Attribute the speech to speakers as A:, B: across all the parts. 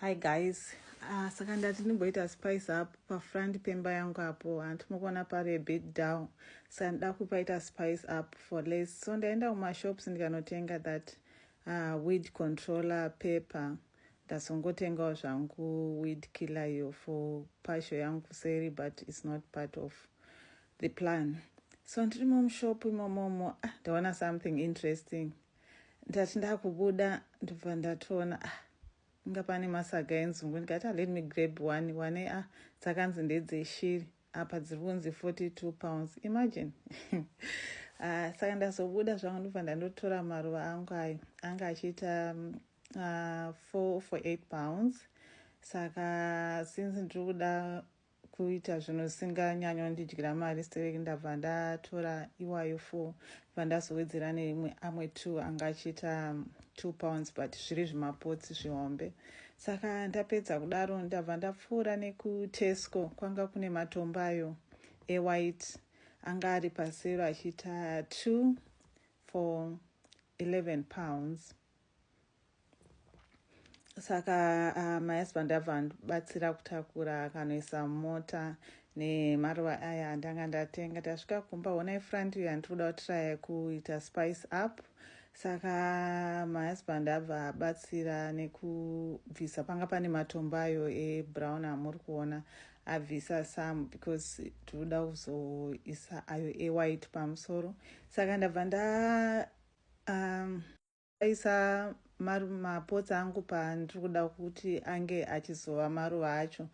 A: Hi guys, saka ndati ndimboita spice up pafront pemba yangu apo handinokuona pari a bit down, saka ndida kupaita spice up for less. So ndaenda kumashops ndikanotenga that weed controller paper. Ndasongotengawo zvangu weed killer iyo for pasho yangu kuseri, but it's not part of the plan. So ndirimo mushop imomomo ndaona something interesting. Ndati ndakubuda ndobva ndatoona inga pane masaga enzungu, ndikati let me grab one dzakanzi ndedzeshiri apa dziri kunzi 42 pounds, imagine. Saka ndazobuda zvangu ndobva ndandotora maruva angu ayo anga achiita 4 for 8 pounds. Saka since ndiri kuda kuita zvinhu zvisinganyanyondidyira mari stereki, ndabva ndatora iwayo 4 ndabva ndazowedzera neimwe amwe 2 anga achiita 2 pounds, but zviri zvimapotsi zvihombe. Saka ndapedza kudaro ndabva ndapfuura nekutesco, kwanga kune matombo ayo ewhite anga ari pasero achiita 2 for 11 pounds. Saka mahusband abva ndibatsira kutakura akanoisa mota nemaruva aya andanga ndatenga. Tasvika kumba honai front iyo handiri kuda kutraya kuita spice up. Saka mahusband abva abatsira nekubvisa, panga pane matombo ayo ebrown amuri kuona, abvisa some because tiri kuda kuzoisa ayo ewhite pamusoro. Saka ndabva ndaisa mapotsi angu pandiri kuda kuti ange achizova maruva acho.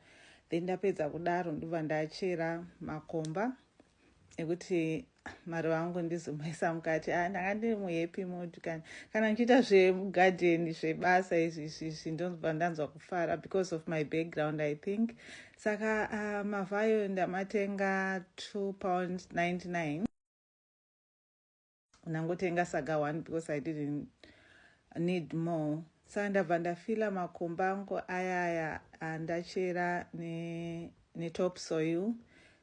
A: Then ndapedza kudaro ndobva ndachera makomba ekuti maruva angu ndizomaisa mukati. Ndanga ndiri muhappy mood kana ndichiita zvemugadheni zvebasa izvi ndobva ndanzwa kufara because of my background I think. Saka mavhayo ndamatenga 2.99 pounds. Nangotenga saga 1 because I didn't need more. Saka ndabva ndafila makomba angu ayaya andachera netop soil.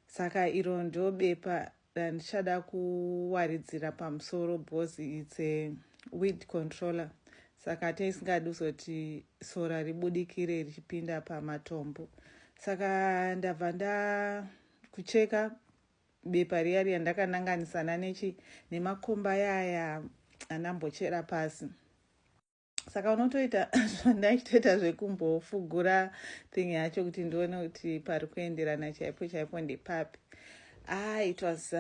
A: Saka iro ndo bepa randichada kuwaridzira pamusoro because it's a weed controller. Saka tisingadi kuzoti sora ribudikire richipinda pamatombo. Saka ndabva ndakucheka bepa riya riya ndakananganisana nemakomba yaya andambochera pasi. Saka unotoita ndachitoita zvekumbofugura thing yacho kuti ndione kuti pari kuenderana chaipo chaipo ndepapi. It was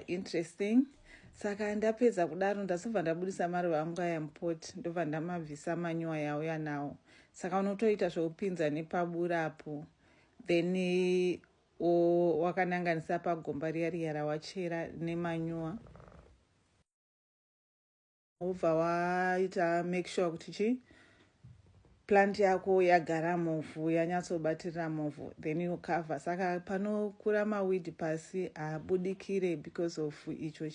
A: interesting. Saka ndapedza kudaro ndazobva ndabudisa maruva angu aya mupoti, ndobva ndamabvisa manyuwa yawo yanawo. Saka unotoita zvekupinza nepaburapo, then wakananganisa pagomba riya riya rawachera nemanyuwa. Ubva waita make sure kuti plant yako yagara movhu, yanyatsobatirira movhu, then you cover. Saka panokura maweed pasi habudikire because of icho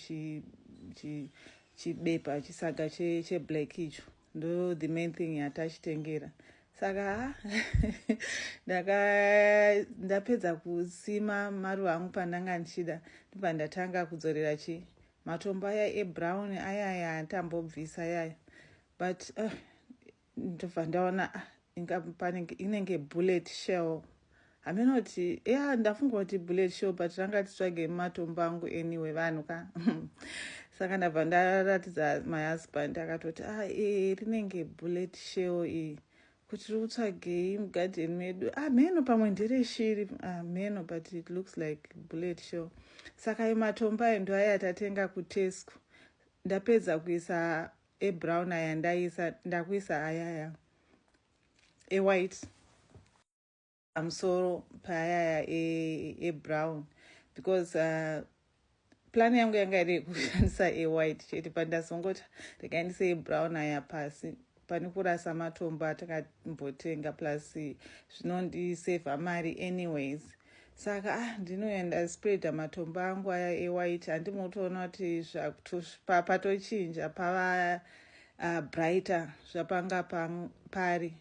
A: chibepa chisaga cheblack icho. Ndo the main thing yatachitengera. Saka ndapedza kusima maruva angu pandanga ndichida, ndobva ndatanga kudzorera matombo aya ebrown ayaya andambobvisa yaya, but ndobva ndaona inenge bullet shell. Haminoti ndafunga kuti bullet shell, but ranga titsvage matombo angu anyway vanhu ka. Saka ndabva ndaratidza my husband akatoti rinenge bullet shell iyi, kuti riri kutsvagei mugadheni medu. Mheno pamwe ndereshiri mheno, but it looks like bullet shell. Saka matombo ayo ndo aya tatenga kutesco. Ndapedza kuisa ebrown aya ndakuisa ayaya ewhite pamusoro paayaya ebrown because plan yangu yanga iri kushandisa ewhite chete, but ndazongoti ndikaendise ebrown aya pasi pane kurasa matombo atakambotenga, plus zvinondisavha mari anyways. Saka ndinoenda spreada matombo angu aya ewhite. Handimotoona kuti patochinja pava brighter zvapanga pari.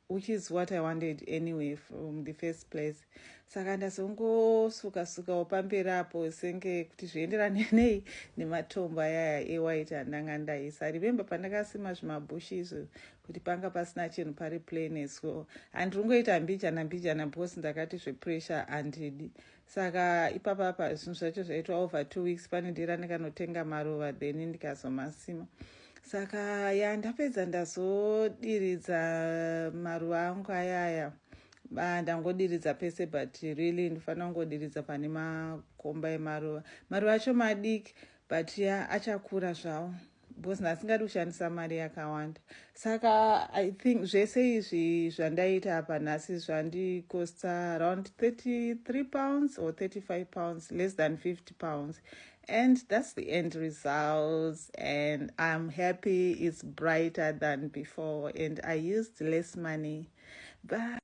A: which is what I wanted anyway from the first place. Saka ndazongosuka-sukawo pamberi apo senge kuti zvienderane nei nematombo ayaya ewhite andanga ndaisa. Remember pandakasima zvimabhushi izvo kuti panga pasina chinhu pari plain so handingoita mbijana because ndakati zvepressure handidi. Saka ipapapa zvinhu zvacho zvaitwa over 2 weeks pane ndira ndikanotenga maruva then ndikazomasima. Saka ndapedza ndazodiridza maruva angu ayaya. Ndangodiridza pese but really ndifanira kungodiridza pane makomba emaruva. Maruva acho madiki but achakura zvawo because ndasingadi kushandisa mari yakawanda. Saka I think zvese izvi zvandaita apa nhasi zvandikosta around 33 pounds or 35 pounds, less than 50 pounds. And that's the end results, and I'm happy it's brighter than before and I used less money. Bye.